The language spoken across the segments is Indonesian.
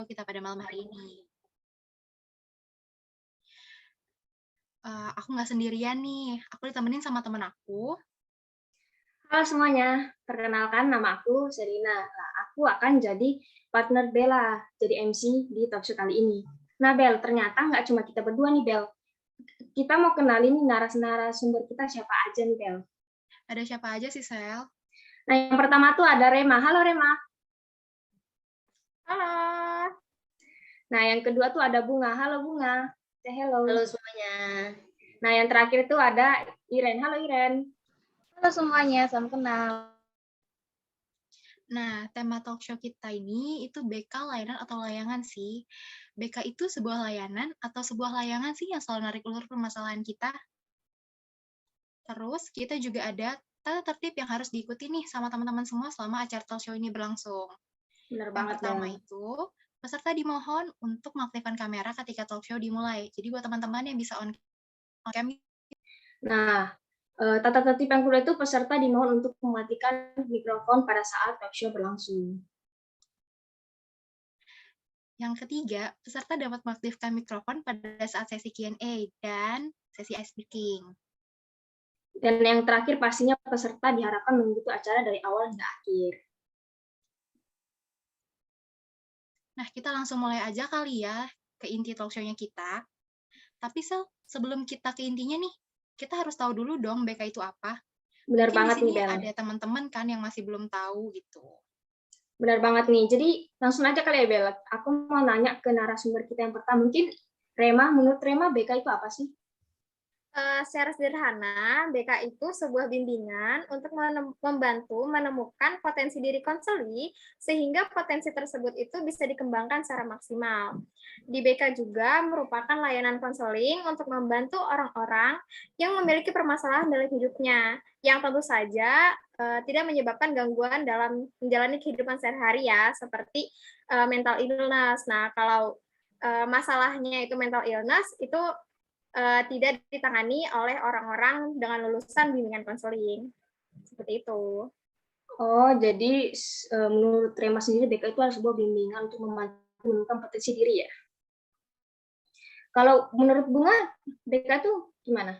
kita pada malam hari ini. Aku nggak sendirian nih, aku ditemenin sama temen aku. Halo semuanya, perkenalkan nama aku Serina. Nah, aku akan jadi partner Bella, jadi MC di talkshow kali ini. Nah Bel, ternyata nggak cuma kita berdua nih Bel. Kita mau kenalin narasumber kita siapa aja nih Bel. Ada siapa aja sih, Sel? Nah yang pertama tuh ada Rema. Halo Rema. Halo. Nah yang kedua tuh ada Bunga. Halo Bunga. Say hello. Halo semuanya. Nah yang terakhir tuh ada Iren. Halo Iren. Halo semuanya, salam kenal. Nah, tema talk show kita ini itu BK layanan atau layangan sih. BK itu sebuah layanan atau sebuah layangan sih yang selalu narik ulur permasalahan kita. Terus, kita juga ada tata tertib yang harus diikuti nih sama teman-teman semua selama acara talk show ini berlangsung. Bener Yang banget pertama Bel. itu, peserta dimohon untuk mengaktifkan kamera ketika talk show dimulai. Jadi buat teman-teman yang bisa on cam. Nah, tata tertib yang kedua itu peserta dimohon untuk mematikan mikrofon pada saat talk show berlangsung. Yang ketiga, peserta dapat mengaktifkan mikrofon pada saat sesi Q&A dan sesi ice breaking. Dan yang terakhir pastinya peserta diharapkan mengikuti acara dari awal hingga akhir. Nah, kita langsung mulai aja kali ya ke inti talk show-nya kita. Tapi sebelum kita ke intinya nih, kita harus tahu dulu dong BK itu apa. Benar Mungkin banget di sini nih, Bel. ada teman-teman kan yang masih belum tahu gitu. Benar banget nih. Jadi langsung aja kali ya, Bel. Aku mau nanya ke narasumber kita yang pertama. Mungkin Rema, menurut Rema BK itu apa sih? Secara sederhana, BK itu sebuah bimbingan untuk membantu menemukan potensi diri konseli sehingga potensi tersebut itu bisa dikembangkan secara maksimal. Di BK juga merupakan layanan konseling untuk membantu orang-orang yang memiliki permasalahan dalam hidupnya, yang tentu saja tidak menyebabkan gangguan dalam menjalani kehidupan sehari-hari ya, seperti mental illness. Nah, kalau masalahnya itu mental illness, itu tidak ditangani oleh orang-orang dengan lulusan bimbingan konseling. Seperti itu. Oh, jadi menurut Rema sendiri BK itu adalah sebuah bimbingan untuk menemukan potensi diri ya? Kalau menurut Bunga, BK itu gimana?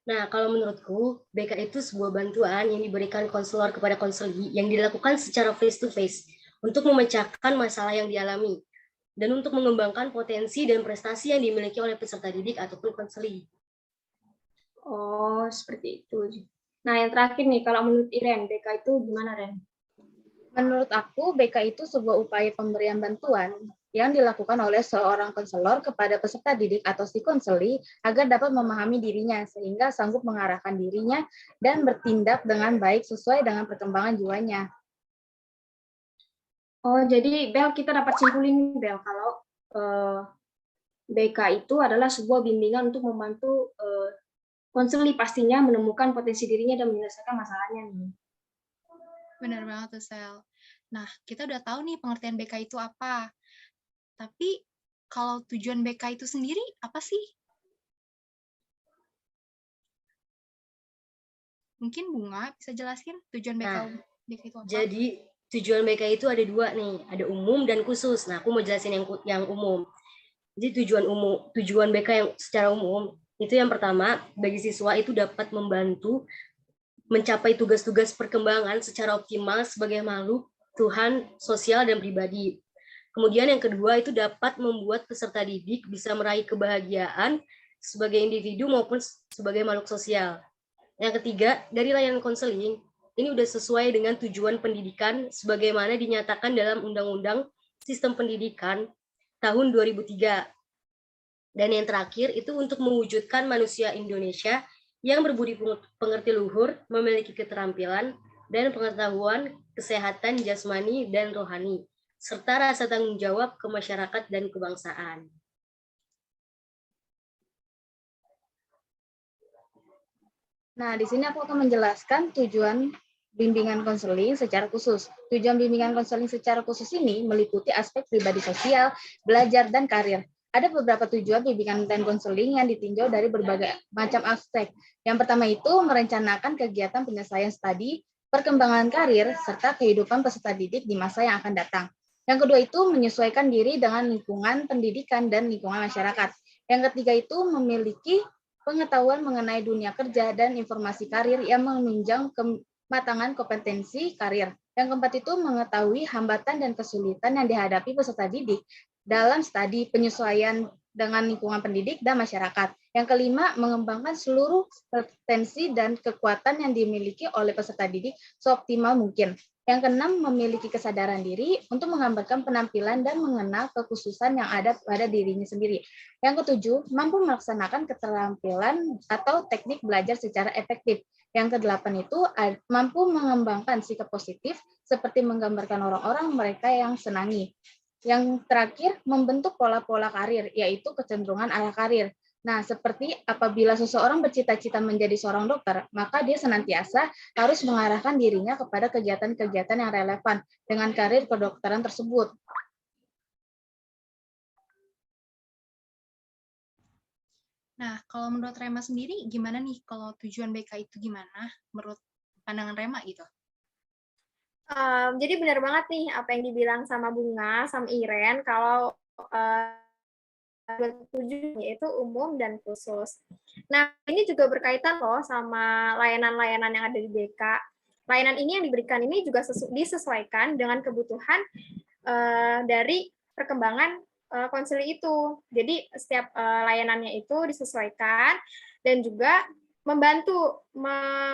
Nah, kalau menurutku, BK itu sebuah bantuan yang diberikan konselor kepada konseli yang dilakukan secara face-to-face untuk memecahkan masalah yang dialami dan untuk mengembangkan potensi dan prestasi yang dimiliki oleh peserta didik ataupun konseli. Oh, seperti itu. Nah, yang terakhir nih, kalau menurut Iren, BK itu gimana, Ren? Menurut aku, BK itu sebuah upaya pemberian bantuan yang dilakukan oleh seorang konselor kepada peserta didik atau si konseli agar dapat memahami dirinya sehingga sanggup mengarahkan dirinya dan bertindak dengan baik sesuai dengan perkembangan jiwanya. Oh, jadi Bel, kita dapat simpulin, Bel, kalau BK itu adalah sebuah bimbingan untuk membantu konseli pastinya menemukan potensi dirinya dan menyelesaikan masalahnya nih. Benar banget tuh, Sel. Nah, kita udah tahu nih pengertian BK itu apa. Tapi, kalau tujuan BK itu sendiri, apa sih? Mungkin Bunga bisa jelasin tujuan BK itu apa? Jadi, tujuan BK itu ada dua nih, ada umum dan khusus. Nah, aku mau jelasin yang umum. Jadi tujuan BK yang secara umum, itu yang pertama, bagi siswa itu dapat membantu mencapai tugas-tugas perkembangan secara optimal sebagai makhluk Tuhan, sosial, dan pribadi. Kemudian yang kedua itu dapat membuat peserta didik bisa meraih kebahagiaan sebagai individu maupun sebagai makhluk sosial. Yang ketiga, dari layanan konseling, ini udah sesuai dengan tujuan pendidikan sebagaimana dinyatakan dalam Undang-Undang Sistem Pendidikan tahun 2003. Dan yang terakhir itu untuk mewujudkan manusia Indonesia yang berbudi pengerti luhur, memiliki keterampilan dan pengetahuan kesehatan jasmani dan rohani, serta rasa tanggung jawab ke masyarakat dan kebangsaan. Nah, di sini aku akan menjelaskan tujuan bimbingan konseling secara khusus. Tujuan bimbingan konseling secara khusus ini meliputi aspek pribadi sosial, belajar, dan karir. Ada beberapa tujuan bimbingan dan konseling yang ditinjau dari berbagai macam aspek. Yang pertama itu merencanakan kegiatan penyelesaian studi, perkembangan karir, serta kehidupan peserta didik di masa yang akan datang. Yang kedua itu menyesuaikan diri dengan lingkungan pendidikan dan lingkungan masyarakat. Yang ketiga itu memiliki pengetahuan mengenai dunia kerja dan informasi karir yang menunjang kematangan kompetensi karir. Yang keempat itu mengetahui hambatan dan kesulitan yang dihadapi peserta didik dalam studi penyesuaian dengan lingkungan pendidik dan masyarakat. Yang kelima, mengembangkan seluruh potensi dan kekuatan yang dimiliki oleh peserta didik seoptimal mungkin. Yang keenam, memiliki kesadaran diri untuk menggambarkan penampilan dan mengenal kekhususan yang ada pada dirinya sendiri. Yang ketujuh, mampu melaksanakan keterampilan atau teknik belajar secara efektif. Yang kedelapan itu mampu mengembangkan sikap positif seperti menggambarkan orang-orang mereka yang senangi. Yang terakhir, membentuk pola-pola karir, yaitu kecenderungan arah karir. Nah, seperti apabila seseorang bercita-cita menjadi seorang dokter, maka dia senantiasa harus mengarahkan dirinya kepada kegiatan-kegiatan yang relevan dengan karir kedokteran tersebut. Nah, kalau menurut Rema sendiri, gimana nih kalau tujuan BK itu gimana menurut pandangan Rema gitu? Jadi benar banget nih apa yang dibilang sama Bunga, sama Iren, kalau tujuan yaitu umum dan khusus. Nah, ini juga berkaitan loh sama layanan-layanan yang ada di BK. Layanan ini yang diberikan ini juga disesuaikan dengan kebutuhan dari perkembangan konseli itu. Jadi setiap layanannya itu disesuaikan dan juga membantu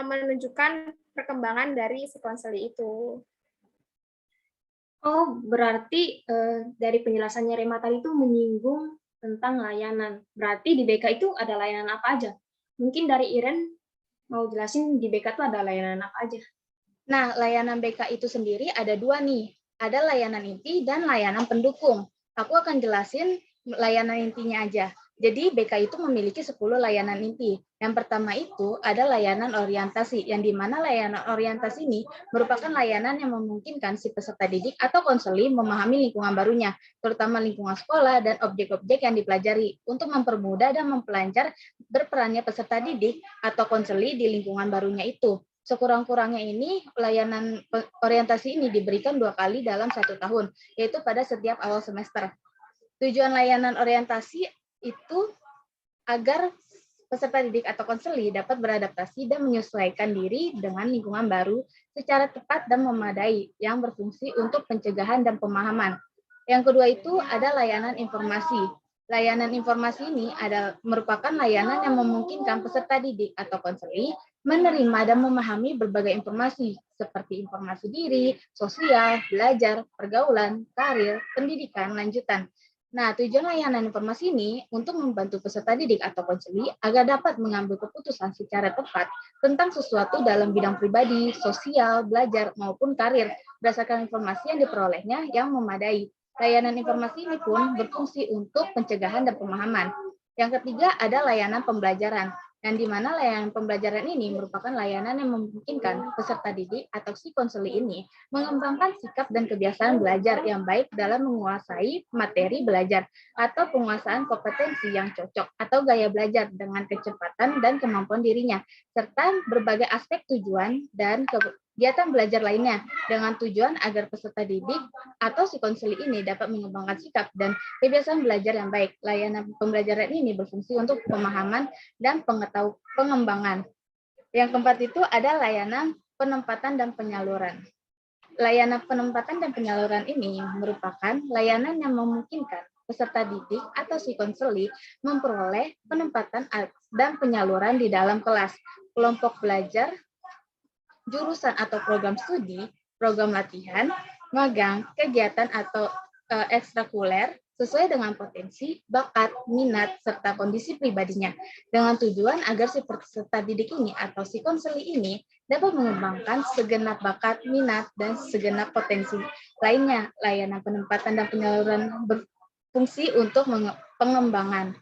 menunjukkan perkembangan dari si konseli itu. Oh, berarti dari penjelasannya Rema tadi itu menyinggung tentang layanan. Berarti di BK itu ada layanan apa aja? Mungkin dari Iren mau jelasin di BK itu ada layanan apa aja? Nah, layanan BK itu sendiri ada dua nih. Ada layanan inti dan layanan pendukung. Aku akan jelasin layanan intinya aja. Jadi BK itu memiliki 10 layanan inti. Yang pertama itu ada layanan orientasi, yang dimana layanan orientasi ini merupakan layanan yang memungkinkan si peserta didik atau konseli memahami lingkungan barunya, terutama lingkungan sekolah dan objek-objek yang dipelajari, untuk mempermudah dan memperlancar berperannya peserta didik atau konseli di lingkungan barunya itu. Sekurang-kurangnya ini, layanan orientasi ini diberikan 2 kali dalam 1 tahun, yaitu pada setiap awal semester. Tujuan layanan orientasi itu agar peserta didik atau konseli dapat beradaptasi dan menyesuaikan diri dengan lingkungan baru secara tepat dan memadai, yang berfungsi untuk pencegahan dan pemahaman. Yang kedua itu ada layanan informasi. Layanan informasi ini merupakan layanan yang memungkinkan peserta didik atau konseli menerima dan memahami berbagai informasi, seperti informasi diri, sosial, belajar, pergaulan, karir, pendidikan, lanjutan. Nah, tujuan layanan informasi ini untuk membantu peserta didik atau konseli agar dapat mengambil keputusan secara tepat tentang sesuatu dalam bidang pribadi, sosial, belajar, maupun karir, berdasarkan informasi yang diperolehnya yang memadai. Layanan informasi ini pun berfungsi untuk pencegahan dan pemahaman. Yang ketiga ada layanan pembelajaran, yang di mana layanan pembelajaran ini merupakan layanan yang memungkinkan peserta didik atau si konseli ini mengembangkan sikap dan kebiasaan belajar yang baik dalam menguasai materi belajar atau penguasaan kompetensi yang cocok atau gaya belajar dengan kecepatan dan kemampuan dirinya, serta berbagai aspek tujuan dan kegiatan belajar lainnya dengan tujuan agar peserta didik atau si konseli ini dapat mengembangkan sikap dan kebiasaan belajar yang baik. Layanan pembelajaran ini berfungsi untuk pemahaman dan pengembangan. Yang keempat itu ada layanan penempatan dan penyaluran. Layanan penempatan dan penyaluran ini merupakan layanan yang memungkinkan peserta didik atau si konseli memperoleh penempatan dan penyaluran di dalam kelas, kelompok belajar, jurusan atau program studi, program latihan, magang, kegiatan atau ekstrakurikuler sesuai dengan potensi, bakat, minat, serta kondisi pribadinya, dengan tujuan agar si peserta didik ini atau si konseli ini dapat mengembangkan segenap bakat, minat, dan segenap potensi lainnya. Layanan penempatan dan penyaluran berfungsi untuk pengembangan.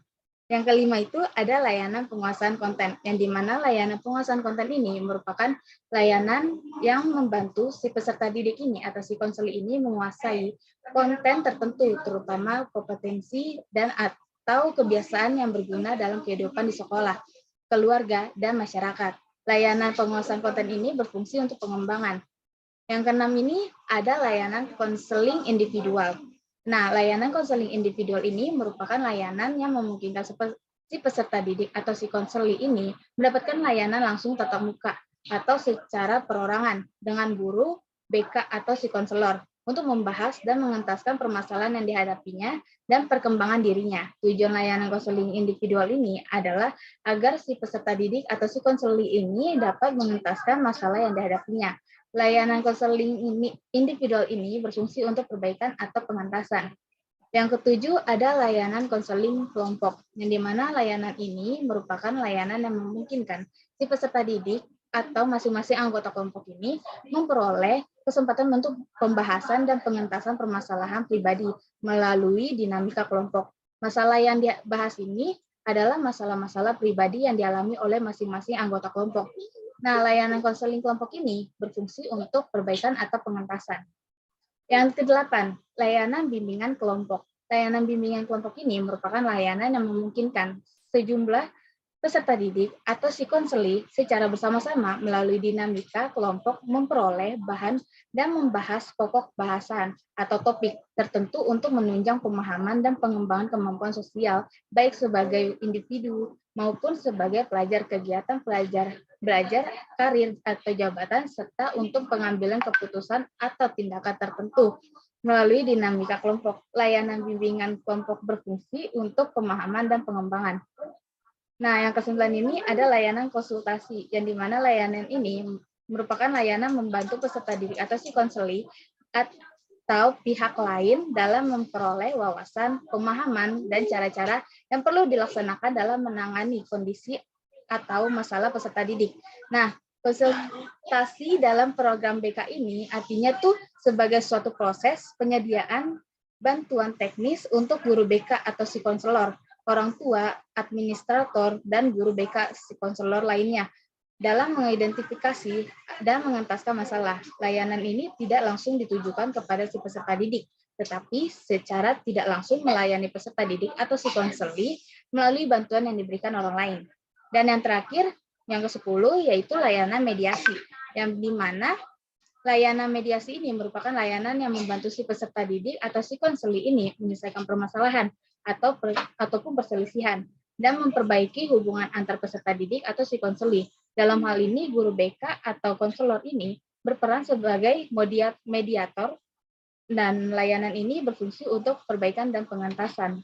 Yang kelima itu ada layanan penguasaan konten, yang dimana layanan penguasaan konten ini merupakan layanan yang membantu si peserta didik ini atau si konseli ini menguasai konten tertentu, terutama kompetensi dan atau kebiasaan yang berguna dalam kehidupan di sekolah, keluarga, dan masyarakat. Layanan penguasaan konten ini berfungsi untuk pengembangan. Yang keenam ini ada layanan konseling individual. Nah, layanan konseling individual ini merupakan layanan yang memungkinkan si peserta didik atau si konseli ini mendapatkan layanan langsung tatap muka atau secara perorangan dengan guru, BK atau si konselor untuk membahas dan mengentaskan permasalahan yang dihadapinya dan perkembangan dirinya. Tujuan layanan konseling individual ini adalah agar si peserta didik atau si konseli ini dapat mengentaskan masalah yang dihadapinya. Layanan konseling individual ini berfungsi untuk perbaikan atau pengentasan. Yang ketujuh ada layanan konseling kelompok, yang dimana layanan ini merupakan layanan yang memungkinkan si peserta didik atau masing-masing anggota kelompok ini memperoleh kesempatan untuk pembahasan dan pengentasan permasalahan pribadi melalui dinamika kelompok. Masalah yang dibahas ini adalah masalah-masalah pribadi yang dialami oleh masing-masing anggota kelompok. Nah, layanan konseling kelompok ini berfungsi untuk perbaikan atau pengentasan. Yang kedelapan, layanan bimbingan kelompok. Layanan bimbingan kelompok ini merupakan layanan yang memungkinkan sejumlah peserta didik atau si konseli secara bersama-sama melalui dinamika kelompok memperoleh bahan dan membahas pokok bahasan atau topik tertentu untuk menunjang pemahaman dan pengembangan kemampuan sosial, baik sebagai individu maupun sebagai pelajar kegiatan belajar, karir, atau jabatan, serta untuk pengambilan keputusan atau tindakan tertentu. Melalui dinamika kelompok, layanan bimbingan kelompok berfungsi untuk pemahaman dan pengembangan. Nah, yang kesembilan ini ada layanan konsultasi, yang dimana layanan ini merupakan layanan membantu peserta didik atau si konseli atau pihak lain dalam memperoleh wawasan, pemahaman, dan cara-cara yang perlu dilaksanakan dalam menangani kondisi atau masalah peserta didik. Nah, konsultasi dalam program BK ini artinya tuh sebagai suatu proses penyediaan bantuan teknis untuk guru BK atau si konselor, orang tua, administrator, dan guru BK si konselor lainnya dalam mengidentifikasi dan mengentaskan masalah. Layanan ini tidak langsung ditujukan kepada si peserta didik, tetapi secara tidak langsung melayani peserta didik atau si konseli melalui bantuan yang diberikan orang lain. Dan yang terakhir, yang ke-10, yaitu layanan mediasi, yang dimana layanan mediasi ini merupakan layanan yang membantu si peserta didik atau si konseli ini menyelesaikan permasalahan ataupun perselisihan dan memperbaiki hubungan antar peserta didik atau si konseli. Dalam hal ini, guru BK atau konselor ini berperan sebagai mediator dan layanan ini berfungsi untuk perbaikan dan pengentasan.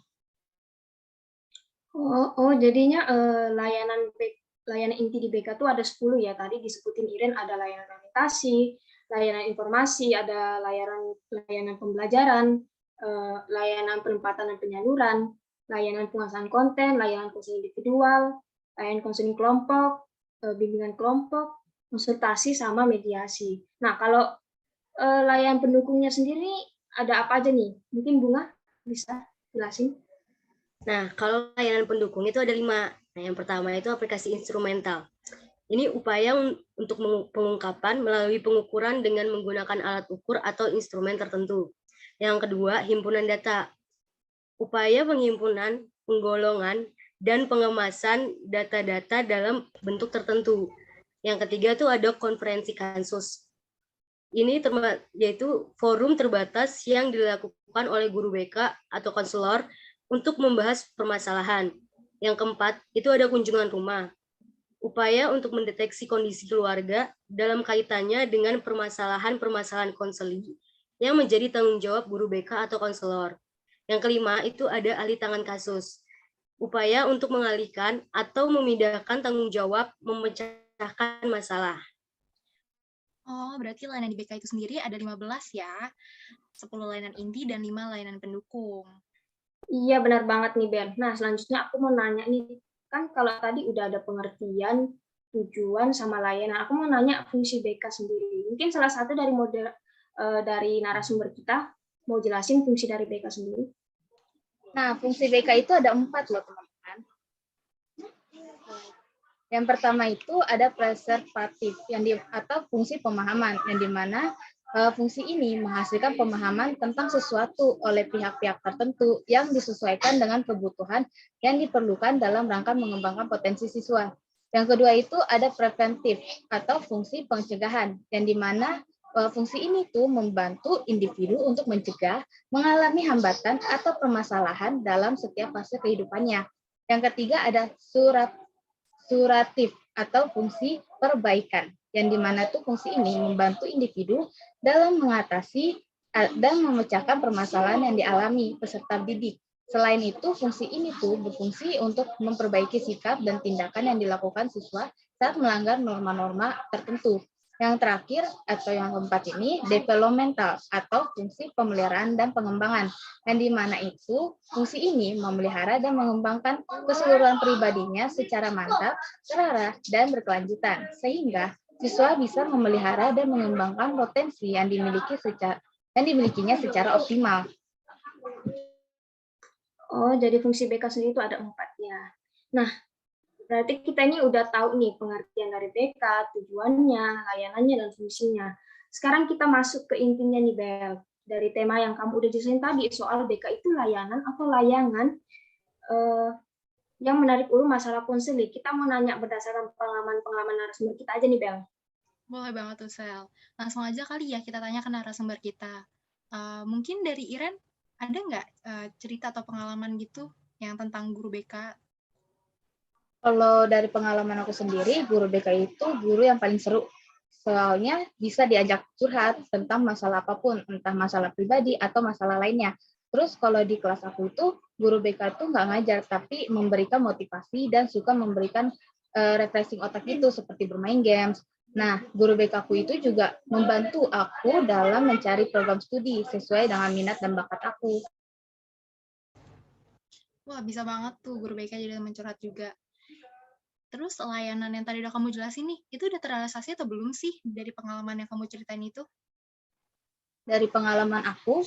Jadinya layanan inti di BK itu ada 10 ya. Tadi disebutin Iren ada layanan orientasi, layanan informasi, ada layanan pembelajaran, layanan penempatan dan penyaluran, layanan penguasaan konten, layanan konseling individual, layanan konseling kelompok, bimbingan kelompok, konsultasi, sama mediasi. Nah, kalau layanan pendukungnya sendiri ada apa aja nih? Mungkin Bunga bisa jelasin? Nah, kalau layanan pendukung itu ada 5. Nah, yang pertama itu aplikasi instrumental. Ini upaya untuk pengungkapan melalui pengukuran dengan menggunakan alat ukur atau instrumen tertentu. Yang kedua, himpunan data. Upaya penghimpunan, penggolongan, dan pengemasan data-data dalam bentuk tertentu. Yang ketiga itu ada konferensi kasus. Ini yaitu forum terbatas yang dilakukan oleh guru BK atau konselor untuk membahas permasalahan. Yang keempat, itu ada kunjungan rumah. Upaya untuk mendeteksi kondisi keluarga dalam kaitannya dengan permasalahan-permasalahan konseling yang menjadi tanggung jawab guru BK atau konselor. Yang kelima, itu ada ahli tangan kasus. Upaya untuk mengalihkan atau memindahkan tanggung jawab memecahkan masalah. Oh, berarti layanan di BK itu sendiri ada 15 ya. 10 layanan inti dan 5 layanan pendukung. Iya, benar banget nih, Ben. Nah, selanjutnya aku mau nanya nih, kan kalau tadi udah ada pengertian, tujuan, sama layanan, aku mau nanya fungsi BK sendiri. Mungkin salah satu dari narasumber kita mau jelasin fungsi dari BK sendiri. Nah, fungsi BK itu ada 4 loh, teman-teman. Yang pertama itu ada preservatif, atau fungsi pemahaman, yang dimana fungsi ini menghasilkan pemahaman tentang sesuatu oleh pihak-pihak tertentu yang disesuaikan dengan kebutuhan yang diperlukan dalam rangka mengembangkan potensi siswa. Yang kedua itu ada preventif atau fungsi pencegahan, yang dimana Fungsi ini tuh membantu individu untuk mencegah mengalami hambatan atau permasalahan dalam setiap fase kehidupannya. Yang ketiga ada suratif atau fungsi perbaikan, yang dimana tuh fungsi ini membantu individu dalam mengatasi dan memecahkan permasalahan yang dialami peserta didik. Selain itu, fungsi ini tuh berfungsi untuk memperbaiki sikap dan tindakan yang dilakukan siswa saat melanggar norma-norma tertentu. Yang terakhir atau yang keempat ini developmental atau fungsi pemeliharaan dan pengembangan, yang dimana itu fungsi ini memelihara dan mengembangkan keseluruhan pribadinya secara mantap, terarah, dan berkelanjutan, sehingga siswa bisa memelihara dan mengembangkan potensi yang dimilikinya secara optimal. Oh, jadi fungsi BK sendiri itu ada 4 ya. Nah, berarti kita ini udah tahu nih pengertian dari BK, tujuannya, layanannya, dan fungsinya. Sekarang kita masuk ke intinya nih, Bel. Dari tema yang kamu udah jelasin tadi, soal BK itu layanan atau layangan yang menarik ulur masalah konseling. Kita mau nanya berdasarkan pengalaman narasumber kita aja nih, Bel. Boleh banget tuh, Sel. Langsung aja kali ya kita tanya ke narasumber kita. Mungkin dari Iren, ada nggak cerita atau pengalaman gitu yang tentang guru BK? Kalau dari pengalaman aku sendiri, guru BK itu guru yang paling seru. Soalnya bisa diajak curhat tentang masalah apapun, entah masalah pribadi atau masalah lainnya. Terus kalau di kelas aku itu, guru BK itu nggak ngajar, tapi memberikan motivasi dan suka memberikan refreshing otak itu, seperti bermain games. Nah, guru BK aku itu juga membantu aku dalam mencari program studi sesuai dengan minat dan bakat aku. Wah, bisa banget tuh guru BK jadi teman curhat juga. Terus layanan yang tadi udah kamu jelasin nih, itu udah terrealisasi atau belum sih dari pengalaman yang kamu ceritain itu? Dari pengalaman aku,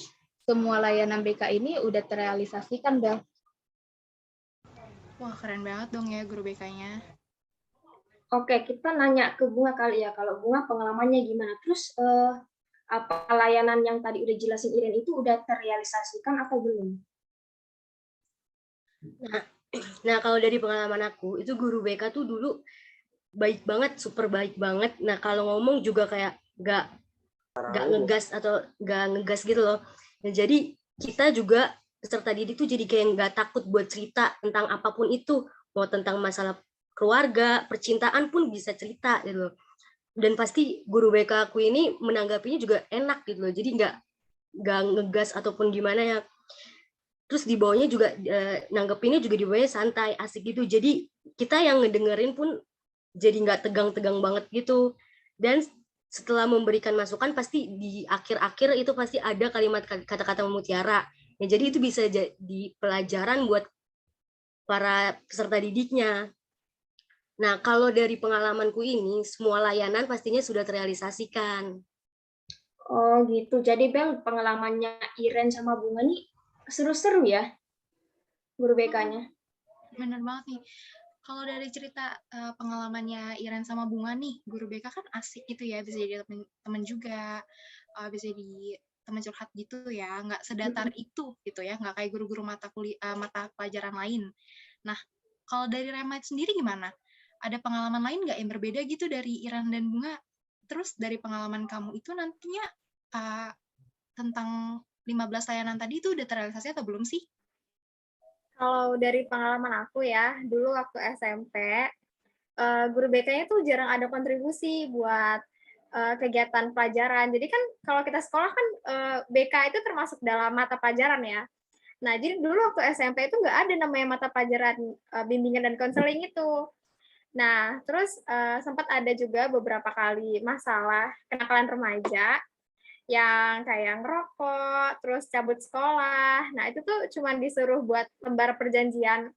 semua layanan BK ini udah terrealisasikan, Bel. Wah, keren banget dong ya guru BK-nya. Oke, kita nanya ke Bunga kali ya. Kalau Bunga pengalamannya gimana? Terus apa layanan yang tadi udah jelasin Iren itu udah terrealisasikan atau belum? Nah, kalau dari pengalaman aku, itu guru BK tuh dulu baik banget, super baik banget. Nah, kalau ngomong juga kayak nggak ngegas atau nggak ngegas gitu loh. Nah, jadi kita juga peserta didik tuh jadi kayak nggak takut buat cerita tentang apapun itu, mau tentang masalah keluarga, percintaan pun bisa cerita gitu loh. Dan pasti guru BK aku ini menanggapinya juga enak gitu loh. Jadi nggak ngegas ataupun gimana ya. Terus di bawahnya juga nanggepinnya juga di bawahnya santai, asik gitu. Jadi kita yang ngedengerin pun jadi nggak tegang-tegang banget gitu. Dan setelah memberikan masukan pasti di akhir-akhir itu pasti ada kalimat kata-kata mutiara. Ya, jadi itu bisa jadi pelajaran buat para peserta didiknya. Nah, kalau dari pengalamanku ini, semua layanan pastinya sudah terrealisasikan. Oh gitu. Jadi Bel, pengalamannya Iren sama Bunga nih seru-seru ya guru BK-nya. Bener banget nih. Kalau dari cerita pengalamannya Iren sama Bunga nih, guru BK kan asik gitu ya, bisa jadi teman juga, bisa jadi teman curhat gitu ya, nggak sedatar itu gitu ya, nggak kayak guru-guru mata pelajaran lain. Nah, kalau dari Remait sendiri gimana? Ada pengalaman lain nggak yang berbeda gitu dari Iren dan Bunga? Terus dari pengalaman kamu itu nantinya tentang 15 layanan tadi itu udah terrealisasi atau belum sih? Kalau dari pengalaman aku ya, dulu waktu SMP, guru BK-nya tuh jarang ada kontribusi buat kegiatan pelajaran. Jadi kan kalau kita sekolah kan BK itu termasuk dalam mata pelajaran ya. Nah, jadi dulu waktu SMP itu nggak ada namanya mata pelajaran bimbingan dan konseling itu. Nah, terus sempat ada juga beberapa kali masalah kenakalan remaja yang kayak ngerokok, terus cabut sekolah. Nah, itu tuh cuma disuruh buat lembar perjanjian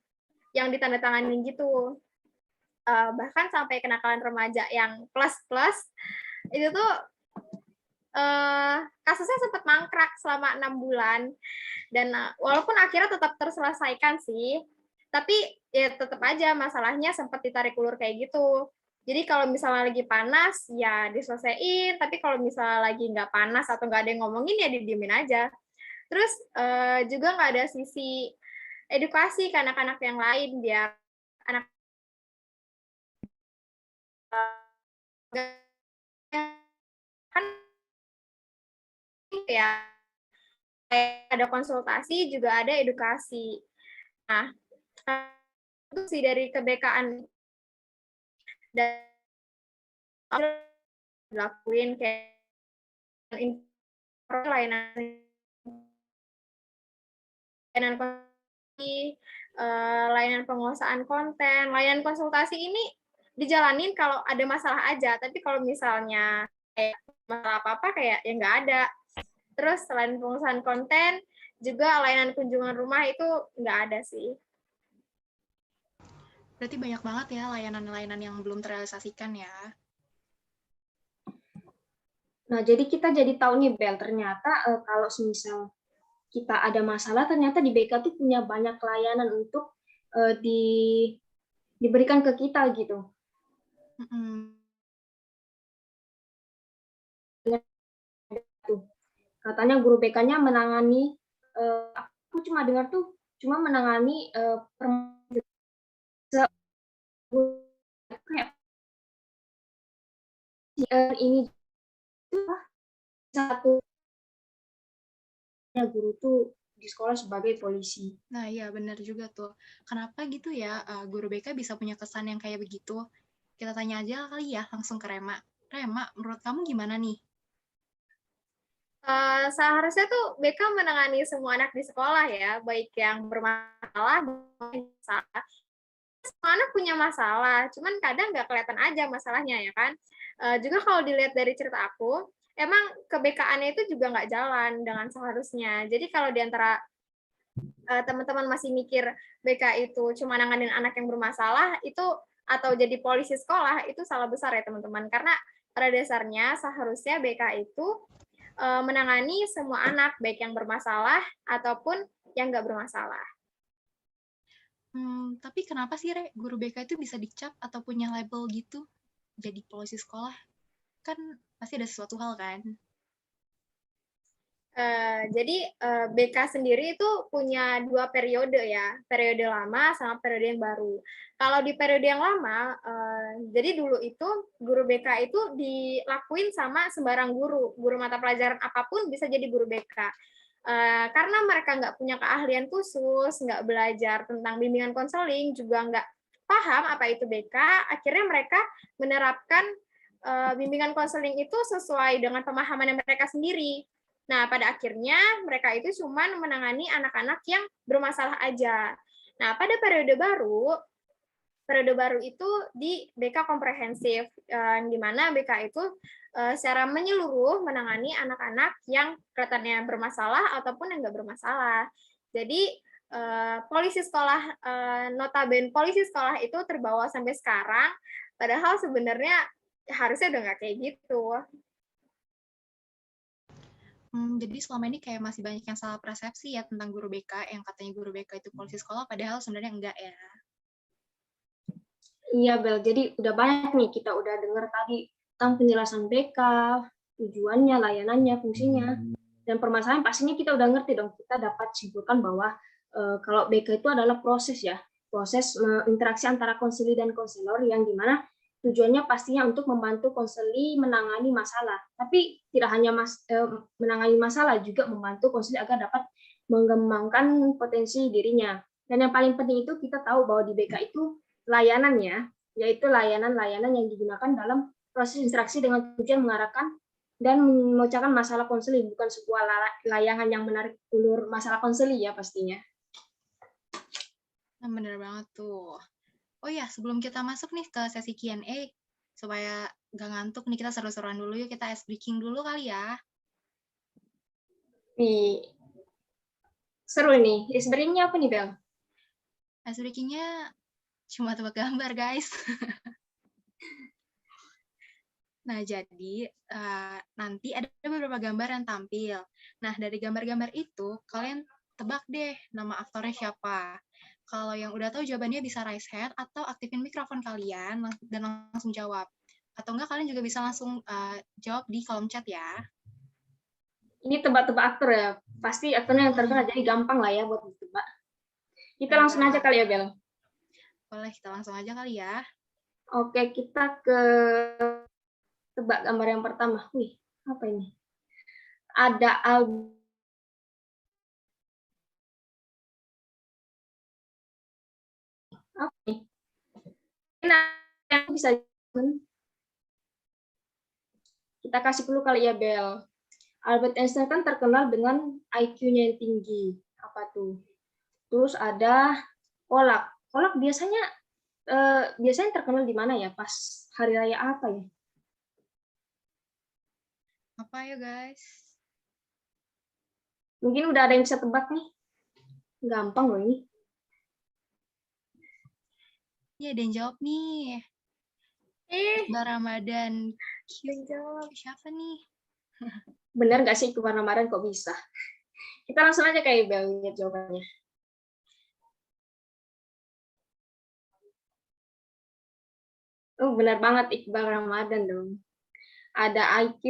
yang ditandatangani gitu. Bahkan sampai kenakalan remaja yang plus-plus, itu tuh kasusnya sempat mangkrak selama 6 bulan. Dan walaupun akhirnya tetap terselesaikan sih, tapi ya tetap aja masalahnya sempat ditarik ulur kayak gitu. Jadi kalau misalnya lagi panas, ya diselesaikan. Tapi kalau misalnya lagi nggak panas atau nggak ada yang ngomongin, ya didiemin aja. Terus juga nggak ada sisi edukasi ke anak-anak yang lain, biar anak kan ya ada konsultasi, juga ada edukasi. Nah, itu sih dari kebekaan dan dilakuin kayak layanan konsultasi, layanan penguasaan konten, layanan konsultasi ini dijalanin kalau ada masalah aja, tapi kalau misalnya kayak masalah apa-apa kayak ya nggak ada. Terus selain penguasaan konten, juga layanan kunjungan rumah itu nggak ada sih. Berarti banyak banget ya layanan-layanan yang belum terrealisasikan ya. Nah, jadi kita jadi tahu nih, Bel, ternyata kalau semisal kita ada masalah, ternyata di BK tuh punya banyak layanan untuk diberikan ke kita gitu. Katanya guru BK-nya menangani, aku cuma dengar tuh cuma menangani ini satu guru tuh di sekolah sebagai polisi. Nah, iya benar juga tuh. Kenapa gitu ya guru BK bisa punya kesan yang kayak begitu? Kita tanya aja kali ya langsung ke Rema. Rema, menurut kamu gimana nih? Seharusnya tuh BK menangani semua anak di sekolah ya, baik yang bermasalah maupun masalah. Semua anak punya masalah, cuman kadang nggak kelihatan aja masalahnya ya kan. Juga kalau dilihat dari cerita aku, emang ke-BK-annya itu juga nggak jalan dengan seharusnya. Jadi kalau di antara teman-teman masih mikir BK itu cuma nanganin anak yang bermasalah, itu atau jadi polisi sekolah, itu salah besar ya teman-teman. Karena pada dasarnya seharusnya BK itu menangani semua anak, baik yang bermasalah ataupun yang nggak bermasalah. Tapi kenapa sih, Re, guru BK itu bisa dicap atau punya label gitu? Jadi polisi sekolah? Kan pasti ada sesuatu hal kan? Jadi BK sendiri itu punya 2 periode ya, periode lama sama periode yang baru. Kalau di periode yang lama, jadi dulu itu guru BK itu dilakuin sama sembarang guru mata pelajaran apapun bisa jadi guru BK. Karena mereka nggak punya keahlian khusus, nggak belajar tentang bimbingan konseling, juga nggak paham apa itu BK, akhirnya mereka menerapkan bimbingan konseling itu sesuai dengan pemahaman mereka sendiri. Nah, pada akhirnya mereka itu cuma menangani anak-anak yang bermasalah aja. Nah, pada periode baru itu di BK komprehensif, di mana BK itu secara menyeluruh menangani anak-anak yang kelihatannya bermasalah ataupun yang nggak bermasalah. Jadi, polisi sekolah, notabene polisi sekolah itu terbawa sampai sekarang, padahal sebenarnya harusnya udah nggak kayak gitu. Jadi selama ini kayak masih banyak yang salah persepsi ya tentang guru BK, yang katanya guru BK itu polisi sekolah, padahal sebenarnya enggak ya. Iya, Bel. Jadi udah banyak nih kita udah dengar tadi tentang penjelasan BK, tujuannya, layanannya, fungsinya, dan permasalahan pastinya kita udah ngerti dong. Kita dapat simpulkan bahwa kalau BK itu adalah proses ya, proses interaksi antara konseli dan konselor yang dimana tujuannya pastinya untuk membantu konseli menangani masalah. Tapi tidak hanya menangani masalah, juga membantu konseli agar dapat mengembangkan potensi dirinya. Dan yang paling penting itu kita tahu bahwa di BK itu layanannya, yaitu layanan-layanan yang digunakan dalam proses interaksi dengan tujuan mengarahkan dan memecahkan masalah konseli, bukan sebuah layangan yang menarik ulur masalah konseli ya pastinya. Nah, bener banget tuh. Oh ya, sebelum kita masuk nih ke sesi Q&A, supaya gak ngantuk nih, kita seru-seruan dulu yuk, kita ice breaking dulu kali ya. Seru nih, ice breaking-nya apa nih, Bel? Ice breaking-nya cuma tebak gambar, guys. Nah, jadi nanti ada beberapa gambar yang tampil. Nah, dari gambar-gambar itu, kalian tebak deh nama aktornya siapa. Kalau yang udah tahu jawabannya bisa raise hand atau aktifin mikrofon kalian dan langsung jawab. Atau enggak, kalian juga bisa langsung jawab di kolom chat ya. Ini tebak-tebak aktor ya. Pasti aktornya yang terkenal, jadi gampang lah ya buat ditebak. Kita langsung aja kali ya, Bel? Boleh, kita langsung aja kali ya. Oke, kita ke tebak gambar yang pertama. Wih, apa ini? ada apa nih? Nah, yang bisa kita kasih dulu kali ya, Bel. Albert Einstein kan terkenal dengan IQ-nya yang tinggi. Apa tuh? Terus ada kolak. Kolak biasanya terkenal di mana ya? Pas hari raya apa ya? Apa ya guys? Mungkin udah ada yang bisa tebak nih. Gampang loh ini. Iya, ada yang jawab nih. Iqbal Ramadan. Jawab. Siapa nih? Benar nggak sih Iqbal Ramadan kok bisa? Kita langsung aja kayak Bel lihat jawabannya. Oh, benar banget Iqbal Ramadan dong. Ada IQ,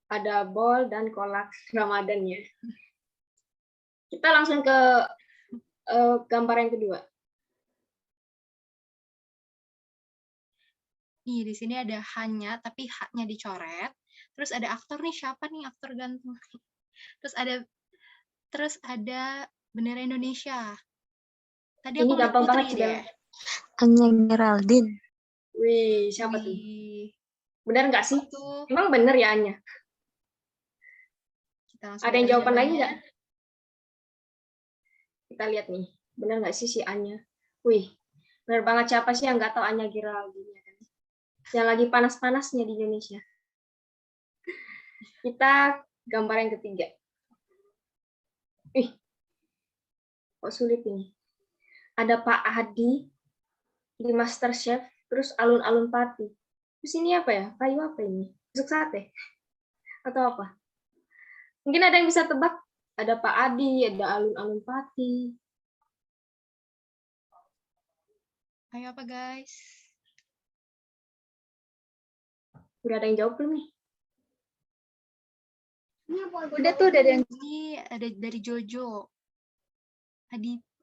ada ball, dan kolak Ramadannya. Kita langsung ke gambar yang kedua. Nih, di sini ada hanya, tapi haknya dicoret. Terus ada aktor nih, siapa nih aktor ganteng? Terus ada bendera Indonesia. Tadi Ini aku lihat gampang Putri banget sih, Bel. deh. Anya Geraldine. Wih, siapa tuh? Wih, Benar nggak sih? tuh. Emang benar ya Anya? Kita langsung Ada yang lihat jawaban lagi jawabannya. nggak? Kita lihat nih. Benar nggak sih si Anya? Wih, benar banget, siapa sih yang nggak tahu Anya Geraldine? Yang lagi panas-panasnya di Indonesia. Kita gambar yang ketiga. Kok sulit ini? Ada Pak Adi di MasterChef, terus alun-alun Pati. Terus ini apa ya? Kayu apa ini? Tusuk sate? Atau apa? Mungkin ada yang bisa tebak? Ada Pak Adi, ada alun-alun Pati. Ayo apa guys? Udah ada yang jawab belum nih? Udah tuh dari yang Ini ada dari Jojo.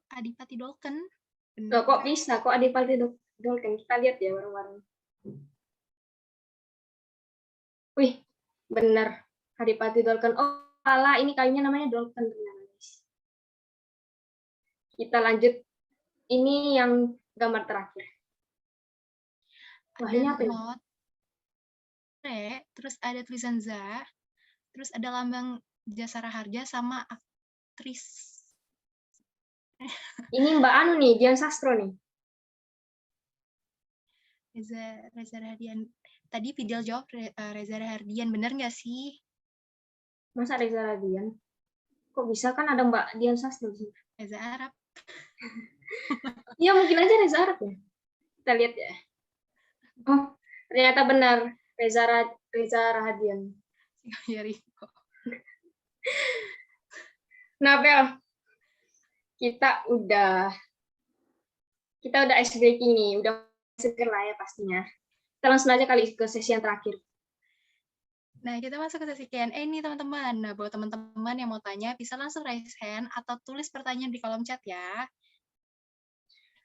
Adipati Dolken. Loh, kok bisa? Kok Adipati Dolken? Kita lihat ya bareng-bareng. Wih, benar. Adipati Dolken. Oh, salah. Ini kayunya namanya Dolken. Kita lanjut. Ini yang gambar terakhir. Wah, Ada ini apa ini? not, terus ada tulisan za, terus ada lambang Jasara Harja sama aktris. Ini Mbak Anu nih, Dian Sastro nih. Reza Rahardian. Tadi Fidel jawab Reza Rahardian, bener nggak sih? Masa Reza Radian? Kok bisa, kan ada Mbak Dian Sastro sih? Reza Arab. Iya, mungkin aja Reza Arab ya. Kita lihat ya. Oh, ternyata benar. Reza Rahadian. Ya, Riko. Nah, Bel, kita udah ice breaking nih, udah seger lah ya pastinya. Kita langsung aja kali ke sesi yang terakhir. Nah, kita masuk ke sesi Q&A nih, teman-teman. Nah, buat teman-teman yang mau tanya, bisa langsung raise hand atau tulis pertanyaan di kolom chat ya.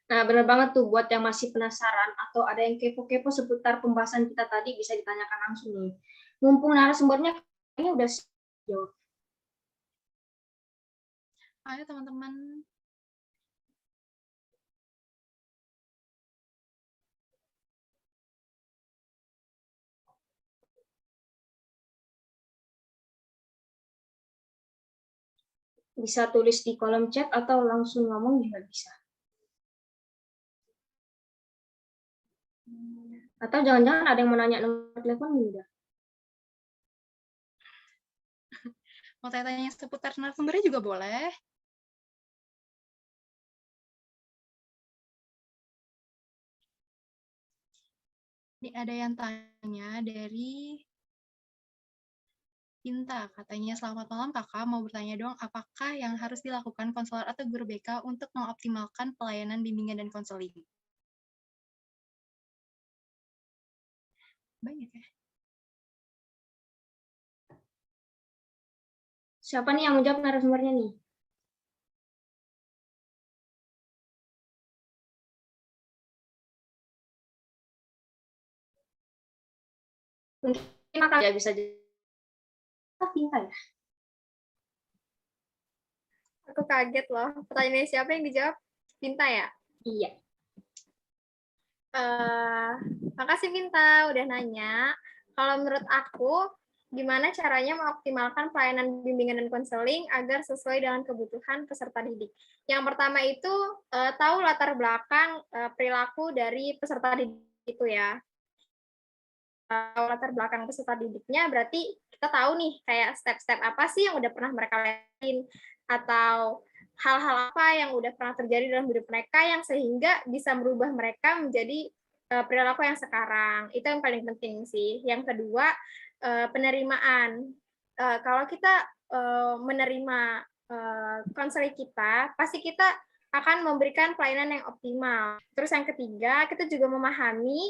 Nah, benar banget tuh, buat yang masih penasaran atau ada yang kepo-kepo seputar pembahasan kita tadi, bisa ditanyakan langsung nih. Mumpung narasumbernya kayaknya udah jawab. Ayo, teman-teman. Bisa tulis di kolom chat atau langsung ngomong juga bisa. Atau jangan-jangan ada yang mau nanya nomor telepon juga. Mau tanya-tanya seputar narasumbernya juga boleh. Ini ada yang tanya dari Cinta. Katanya, selamat malam kakak, mau bertanya dong, apakah yang harus dilakukan konselor atau guru BK untuk mengoptimalkan pelayanan bimbingan dan konseling? Banyak ya. Siapa nih yang menjawab narasumbernya nih? Mungkin akan ya bisa jadi Cinta ya. Aku kaget loh. Pertanyaannya siapa yang dijawab? Pinta ya? Iya. Makasih Pinta udah nanya. Kalau menurut aku, gimana caranya mengoptimalkan pelayanan bimbingan dan konseling agar sesuai dengan kebutuhan peserta didik. Yang pertama itu tahu latar belakang perilaku dari peserta didik itu ya. Latar belakang peserta didiknya berarti kita tahu nih kayak step-step apa sih yang udah pernah mereka lakuin atau hal-hal apa yang udah pernah terjadi dalam hidup mereka yang sehingga bisa merubah mereka menjadi perilaku yang sekarang. Itu yang paling penting sih. Yang kedua, penerimaan. Kalau kita menerima konseling kita, pasti kita akan memberikan pelayanan yang optimal. Terus yang ketiga, kita juga memahami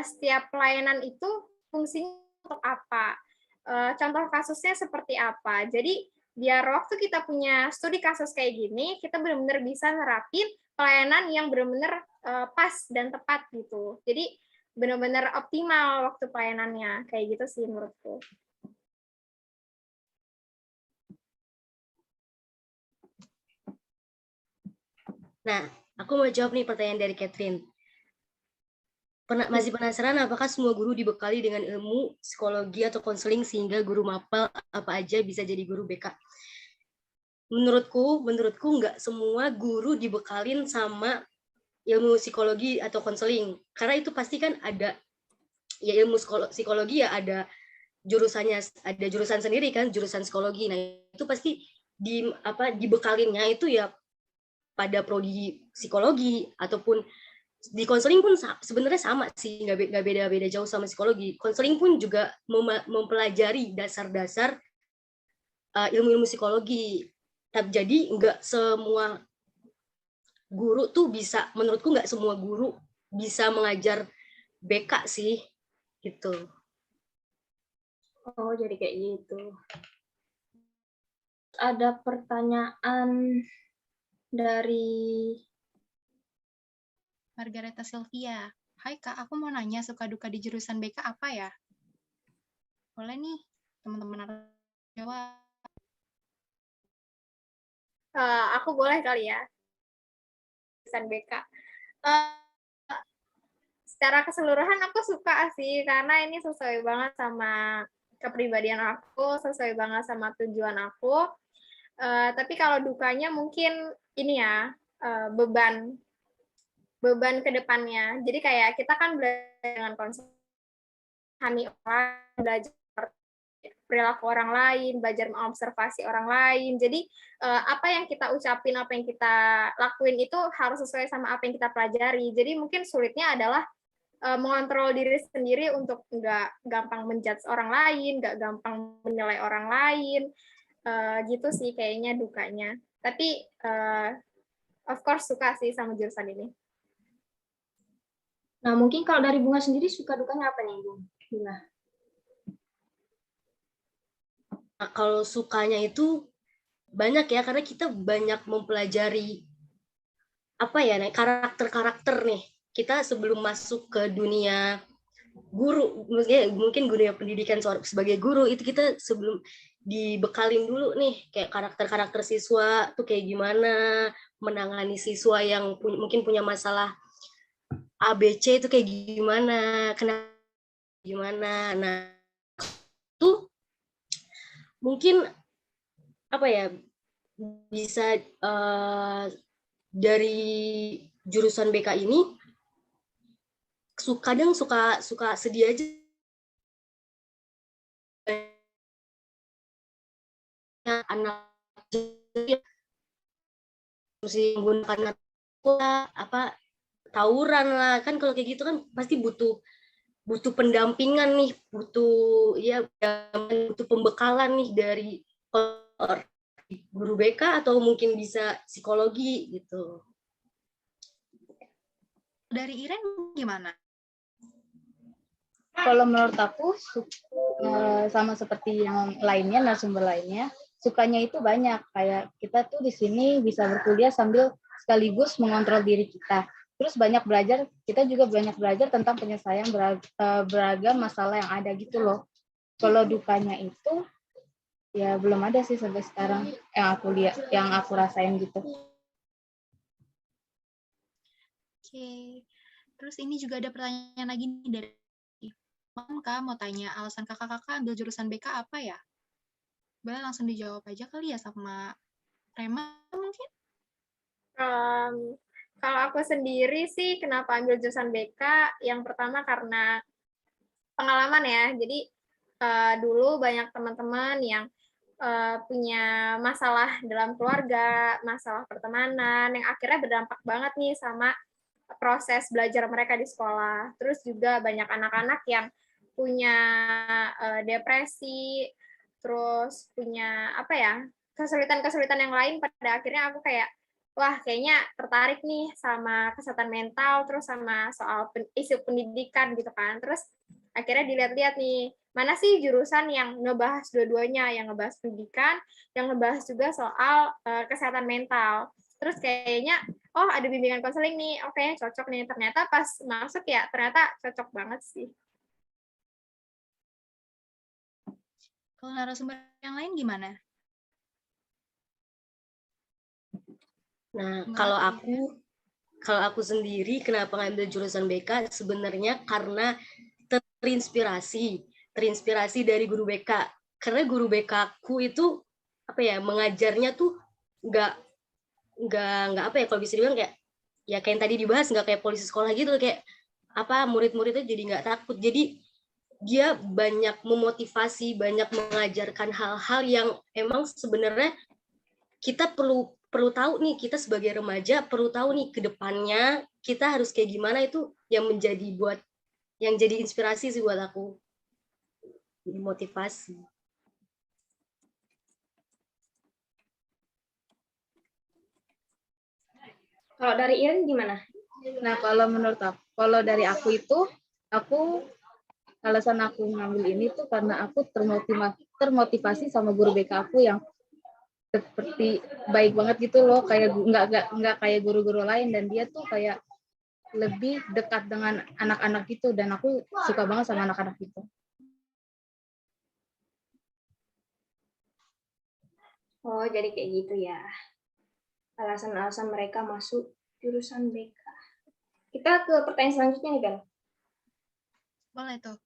setiap pelayanan itu fungsinya untuk apa. Contoh kasusnya seperti apa. Jadi biar waktu kita punya studi kasus kayak gini, kita benar-benar bisa nerapin pelayanan yang benar-benar pas dan tepat gitu. Jadi benar-benar optimal waktu pelayanannya. Kayak gitu sih menurutku. Nah, aku mau jawab nih pertanyaan dari Catherine. Masih penasaran apakah semua guru dibekali dengan ilmu psikologi atau konseling sehingga guru mapel apa aja bisa jadi guru BK? Menurutku nggak semua guru dibekalin sama ilmu psikologi atau konseling. Karena itu pasti kan ada ya ilmu psikologi ya ada jurusannya, ada jurusan sendiri kan, jurusan psikologi. Nah, itu pasti dibekalinnya itu ya pada prodi psikologi ataupun di konseling pun sebenarnya sama sih, nggak beda-beda jauh sama psikologi. Konseling pun juga mempelajari dasar-dasar ilmu-ilmu psikologi. Jadi nggak semua guru tuh bisa, menurutku nggak semua guru bisa mengajar BK sih, gitu. Oh, jadi kayak gitu. Ada pertanyaan dari Margareta Sylvia. Hai Kak, aku mau nanya suka duka di jurusan BK apa ya? Boleh nih, teman-teman jawab. Aku boleh kali ya. Jurusan BK. Secara keseluruhan aku suka sih, karena ini sesuai banget sama kepribadian aku, sesuai banget sama tujuan aku. Tapi kalau dukanya mungkin ini ya, beban ke depannya. Jadi kayak kita kan belajar dengan konsep orang, belajar perilaku orang lain, belajar mengobservasi orang lain. Jadi apa yang kita ucapin, apa yang kita lakuin itu harus sesuai sama apa yang kita pelajari. Jadi mungkin sulitnya adalah mengontrol diri sendiri untuk nggak gampang menjudge orang lain, nggak gampang menilai orang lain. Gitu sih kayaknya dukanya. Tapi of course suka sih sama jurusan ini. Nah, mungkin kalau dari Bunga sendiri suka dukanya apa nih, Bunga? Nah, kalau sukanya itu banyak ya, karena kita banyak mempelajari apa ya, karakter-karakter nih. Kita sebelum masuk ke dunia guru, mungkin dunia pendidikan sebagai guru, itu kita sebelum dibekalin dulu nih, kayak karakter-karakter siswa tuh kayak gimana, menangani siswa yang mungkin punya masalah ABC itu kayak gimana, kenapa gimana. Nah, itu mungkin apa ya, bisa dari jurusan BK ini kadang suka sedih aja anak mesti menggunakan apa tawuran lah kan, kalau kayak gitu kan pasti butuh pendampingan nih, butuh pembekalan nih dari guru BK atau mungkin bisa psikologi gitu. Dari Iren gimana? Kalau menurut aku sama seperti yang lainnya, narasumber lainnya, sukanya itu banyak. Kayak kita tuh di sini bisa berkuliah sambil sekaligus mengontrol diri kita. Terus banyak belajar, kita juga banyak belajar tentang penyelesaian beragam masalah yang ada gitu loh. Kalau dukanya itu Ya belum ada sih sampai sekarang yang aku lihat, yang aku rasain gitu. Oke. Terus ini juga ada pertanyaan lagi nih dari Kak, mau tanya alasan kakak-kakak ambil jurusan BK apa ya? Boleh langsung dijawab aja kali ya sama Rema mungkin? Kalau aku sendiri sih kenapa ambil jurusan BK, yang pertama karena pengalaman ya. Jadi dulu banyak teman-teman yang punya masalah dalam keluarga, masalah pertemanan, yang akhirnya berdampak banget nih sama proses belajar mereka di sekolah. Terus juga banyak anak-anak yang punya depresi, terus punya apa ya, kesulitan-kesulitan yang lain. Pada akhirnya aku kayak, wah kayaknya tertarik nih sama kesehatan mental, terus sama soal isu pendidikan gitu kan. Terus akhirnya dilihat-lihat nih, mana sih jurusan yang ngebahas dua-duanya, yang ngebahas pendidikan, yang ngebahas juga soal kesehatan mental. Terus kayaknya, oh ada bimbingan konseling nih, oke cocok nih. Ternyata pas masuk ya, ternyata cocok banget sih. Kalau narasumber yang lain gimana? Nah, Gimana kalau aku sendiri kenapa ngambil jurusan BK sebenarnya karena terinspirasi dari guru BK. Karena guru BK aku itu apa ya, mengajarnya tuh nggak nggak apa ya, kalau bisa dibilang kayak ya kayak yang tadi dibahas, nggak kayak polisi sekolah gitu, kayak apa, murid-muridnya jadi nggak takut. Jadi dia banyak memotivasi, banyak mengajarkan hal-hal yang emang sebenarnya kita perlu perlu tahu nih, kita sebagai remaja perlu tahu nih ke depannya kita harus kayak gimana. Itu yang jadi inspirasi sih buat aku, jadi motivasi. Kalau dari Iren gimana? Nah, kalau menurut aku, kalau dari aku itu, alasan aku ngambil ini tuh karena aku termotivasi sama guru BK aku yang seperti baik banget gitu loh, kayak nggak kayak guru-guru lain, dan dia tuh kayak lebih dekat dengan anak-anak gitu, dan aku suka banget sama anak-anak gitu. Oh, jadi kayak gitu ya. Alasan-alasan mereka masuk jurusan BK. Kita ke pertanyaan selanjutnya nih, Bel. Boleh tuh.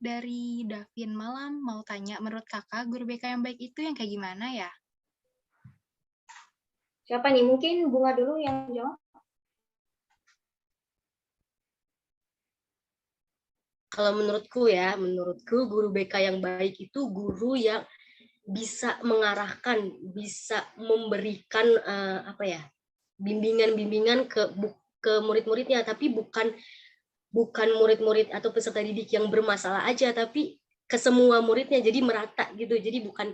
Dari Davin Malam mau tanya, menurut kakak guru BK yang baik itu yang kayak gimana ya? Siapa nih? Mungkin Bunga dulu yang jawab. Kalau menurutku guru BK yang baik itu guru yang bisa mengarahkan, bisa memberikan apa ya, bimbingan-bimbingan ke murid-muridnya, tapi bukan murid-murid atau peserta didik yang bermasalah aja, tapi ke semua muridnya, jadi merata gitu. Jadi bukan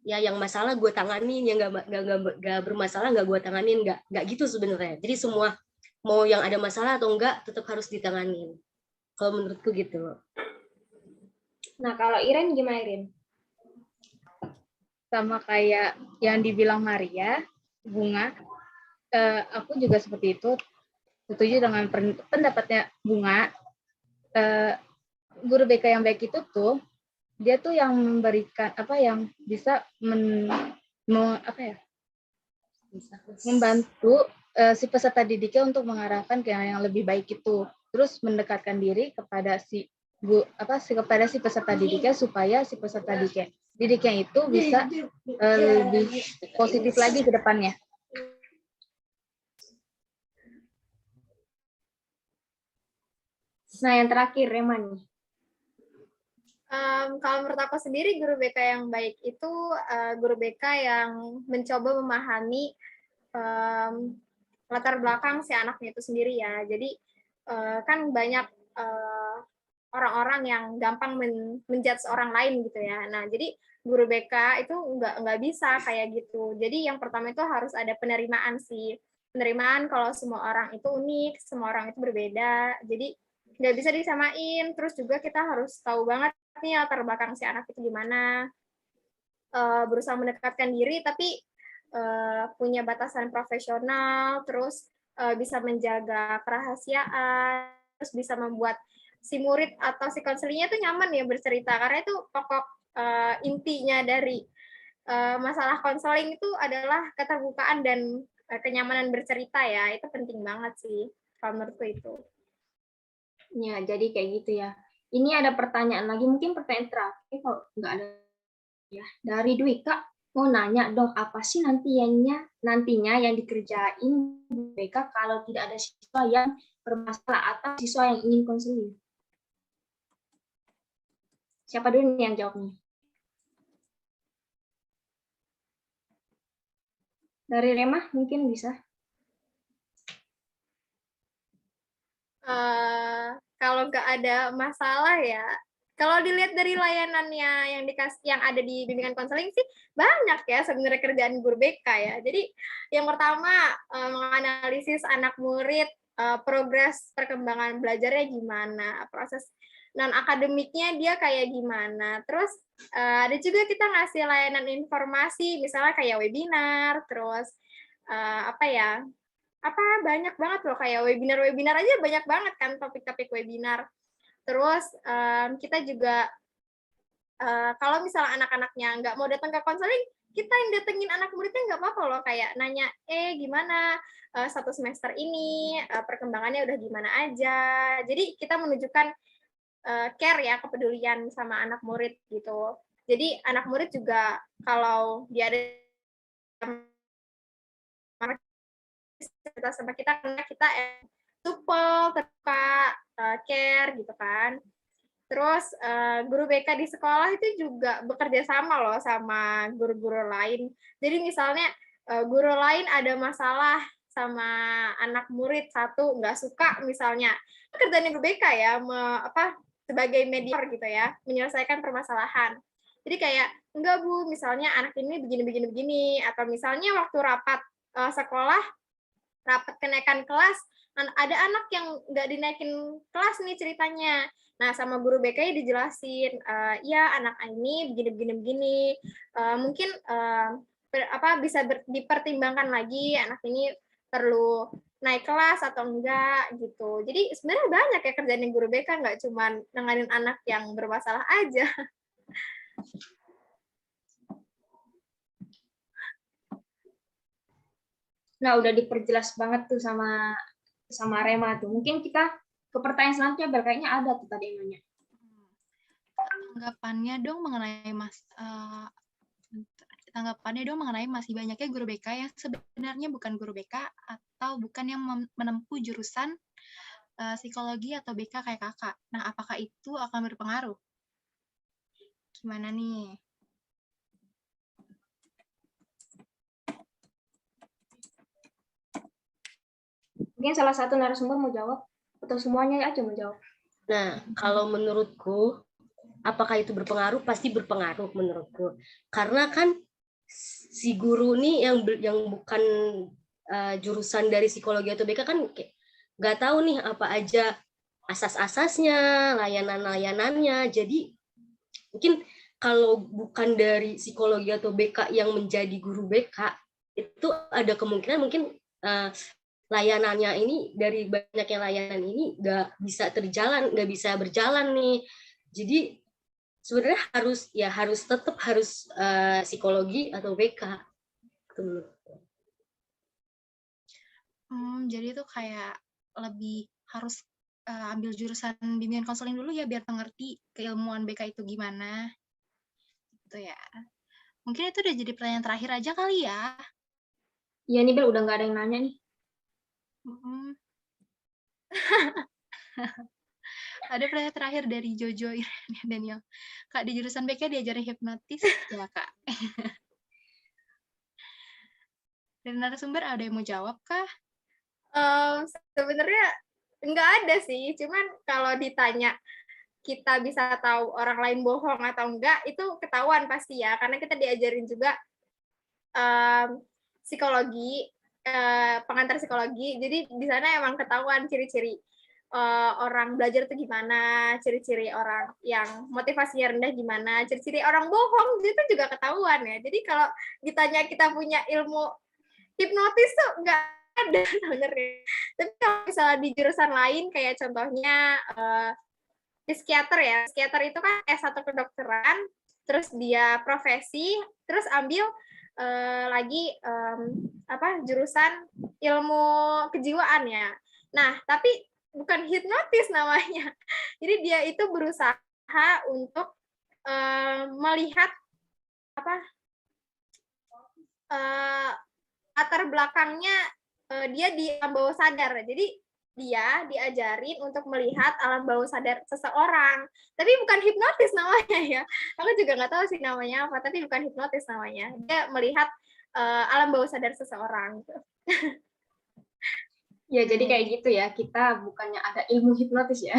ya yang masalah gue tanganin, yang nggak bermasalah nggak gue tanganin, nggak gitu sebenarnya. Jadi semua, mau yang ada masalah atau enggak, tetap harus ditanganin. Kalau menurutku gitu. Nah, kalau Iren gimana, Iren? Sama kayak yang dibilang Maria, Bunga, aku juga seperti itu, setuju dengan pendapatnya Bunga. Guru BK yang baik itu tuh, dia tuh yang memberikan apa, yang bisa membantu si peserta didiknya untuk mengarahkan ke yang lebih baik itu, terus mendekatkan diri kepada kepada si peserta didiknya, supaya si peserta didiknya itu bisa lebih positif lagi ke depannya. Nah, yang terakhir, Rema nih. Kalau menurut aku sendiri, guru BK yang baik itu guru BK yang mencoba memahami latar belakang si anaknya itu sendiri ya. Jadi kan banyak orang-orang yang gampang menjudge orang lain gitu ya. Nah, jadi guru BK itu nggak bisa kayak gitu. Jadi yang pertama itu harus ada penerimaan sih. Penerimaan kalau semua orang itu unik, semua orang itu berbeda. Jadi nggak bisa disamain. Terus juga kita harus tahu banget nih latar belakang si anak itu gimana. Berusaha mendekatkan diri, tapi punya batasan profesional, terus bisa menjaga kerahasiaan, terus bisa membuat si murid atau si konselingnya tuh nyaman ya bercerita, karena itu pokok intinya dari masalah konseling itu adalah keterbukaan dan kenyamanan bercerita ya. Itu penting banget sih kalau menurutku itu. Ya, jadi kayak gitu ya. Ini ada pertanyaan lagi, mungkin pertanyaan terakhir kalau nggak ada ya. Dari Dwi, Kak, mau nanya dong, apa sih nantinya yang dikerjain BK kalau tidak ada siswa yang bermasalah atau siswa yang ingin konseling? Siapa dulu nih yang jawabnya? Dari Rema mungkin bisa. Kalau nggak ada masalah ya, kalau dilihat dari layanannya yang ada di bimbingan konseling sih banyak ya sebenarnya kerjaan guru BK ya. Jadi yang pertama menganalisis anak murid, progres perkembangan belajarnya gimana, proses non akademiknya dia kayak gimana. Terus ada juga kita ngasih layanan informasi, misalnya kayak webinar, terus banyak banget loh, kayak webinar aja banyak banget kan topik-topik webinar. Terus kita juga kalau misalnya anak-anaknya nggak mau datang ke konseling, kita yang datengin anak muridnya nggak apa-apa loh, kayak nanya, gimana satu semester ini perkembangannya udah gimana aja. Jadi kita menunjukkan care ya, kepedulian sama anak murid gitu. Jadi anak murid juga kalau dia ada cerita sama kita, karena kita supel, terbuka, care gitu kan. Terus guru BK di sekolah itu juga bekerja sama loh sama guru-guru lain. Jadi misalnya guru lain ada masalah sama anak murid satu nggak suka misalnya, kerjaan guru BK ya sebagai mediator gitu ya, menyelesaikan permasalahan. Jadi kayak enggak Bu, misalnya anak ini begini, atau misalnya waktu rapat sekolah, rapat kenaikan kelas, ada anak yang nggak dinaikin kelas nih ceritanya. Nah, sama guru BK dijelasin, ya anak ini begini. Mungkin bisa dipertimbangkan lagi anak ini perlu naik kelas atau enggak gitu. Jadi sebenarnya banyak ya kerjaan guru BK, nggak cuma nanganin anak yang bermasalah aja. Nah, udah diperjelas banget tuh sama Rema tuh. Mungkin kita ke pertanyaan selanjutnya, Bel. Kayaknya ada tuh tadi yang nanya. Tanggapannya dong mengenai masih banyaknya guru BK yang sebenarnya bukan guru BK atau bukan yang menempuh jurusan psikologi atau BK kayak kakak. Nah, apakah itu akan berpengaruh? Gimana nih? Mungkin salah satu narasumber mau jawab, atau semuanya aja mau jawab. Nah, kalau menurutku, apakah itu berpengaruh? Pasti berpengaruh menurutku. Karena kan si guru nih yang bukan jurusan dari psikologi atau BK kan nggak tahu nih apa aja asas-asasnya, layanan-layanannya. Jadi mungkin kalau bukan dari psikologi atau BK yang menjadi guru BK, itu ada kemungkinan mungkin layanannya ini, dari banyaknya layanan ini nggak bisa berjalan nih. Jadi sebenarnya harus tetap psikologi atau BK. Jadi itu kayak lebih harus ambil jurusan bimbingan konseling dulu ya biar mengerti keilmuan BK itu gimana. Gitu ya. Mungkin itu udah jadi pertanyaan terakhir aja kali ya. Iya nih Bel, udah nggak ada yang nanya nih. Ada pertanyaan terakhir dari Jojo Daniel. Kak, di jurusan BK diajarin hipnotis ya Kak? Dan narasumber ada yang mau jawab kah? Sebenarnya nggak ada sih, cuman kalau ditanya kita bisa tahu orang lain bohong atau enggak, itu ketahuan pasti ya, karena kita diajarin juga psikologi, pengantar psikologi, jadi di sana emang ketahuan ciri-ciri orang belajar itu gimana, ciri-ciri orang yang motivasinya rendah gimana, ciri-ciri orang bohong itu juga ketahuan ya. Jadi kalau ditanya kita punya ilmu hipnotis tuh nggak ada sebenarnya. Tapi kalau misalnya di jurusan lain kayak contohnya psikiater ya, psikiater itu kan S1 kedokteran, terus dia profesi, terus ambil lagi jurusan ilmu kejiwaan ya. Nah, tapi bukan hipnotis namanya. Jadi dia itu berusaha untuk melihat latar belakangnya dia di alam bawah sadar. Jadi dia diajarin untuk melihat alam bawah sadar seseorang. Tapi bukan hipnotis namanya ya. Aku juga nggak tahu sih namanya apa, tapi bukan hipnotis namanya. Dia melihat alam bawah sadar seseorang. Ya, jadi kayak gitu ya. Kita bukannya ada ilmu hipnotis ya.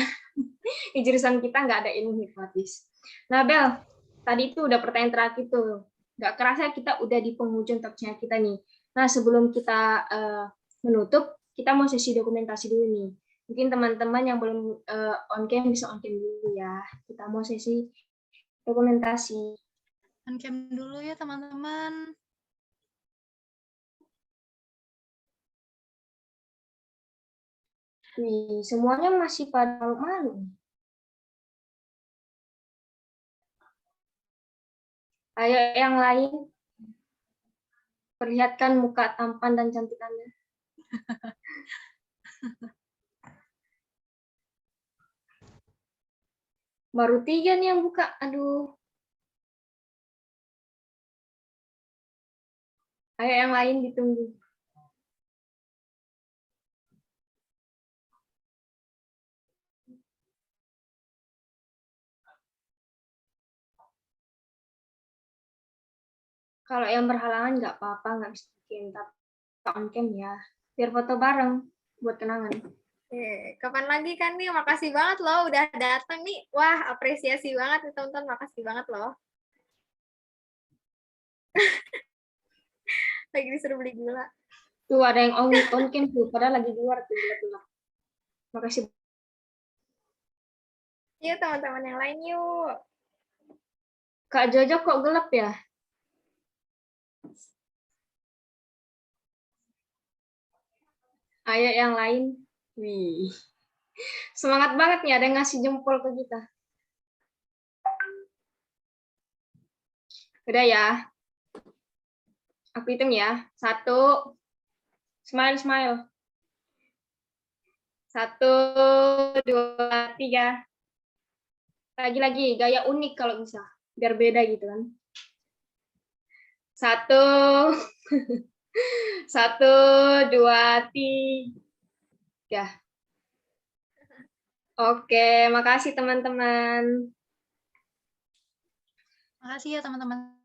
Di jurusan kita nggak ada ilmu hipnotis. Nah, Bel, tadi itu udah pertanyaan terakhir tuh. Nggak kerasa kita udah di penghujung talknya kita nih. Nah, sebelum kita menutup, kita mau sesi dokumentasi dulu nih. Mungkin teman-teman yang belum on cam bisa on cam dulu ya. Kita mau sesi dokumentasi. On cam dulu ya teman-teman. Wih, semuanya masih pada malu-malu. Ayo yang lain, perlihatkan muka tampan dan cantik Anda. Baru 3 nih yang buka. Aduh. Ayo yang lain ditunggu. Kalau yang berhalangan nggak apa-apa, nggak bisa bikin, tapi on cam ya. Biar foto bareng buat kenangan. Kapan lagi kan nih? Makasih banget loh udah datang nih. Wah, apresiasi banget nih teman-teman. Makasih banget loh. Lagi disuruh beli gula. Tuh ada yang on cam tuh, padahal lagi di luar tuh gula-gula. Makasih. Yuk teman-teman yang lain yuk. Kak Jojo kok gelap ya? Ayo yang lain. Wih. Semangat banget nih, ada yang ngasih jempol ke kita. Udah ya. Aku hitung ya. 1. Smile. 1, 2, 3. Lagi-lagi, gaya unik kalau bisa. Biar beda gitu kan. 1. 1, 2, 3. Oke, makasih teman-teman. Makasih ya teman-teman.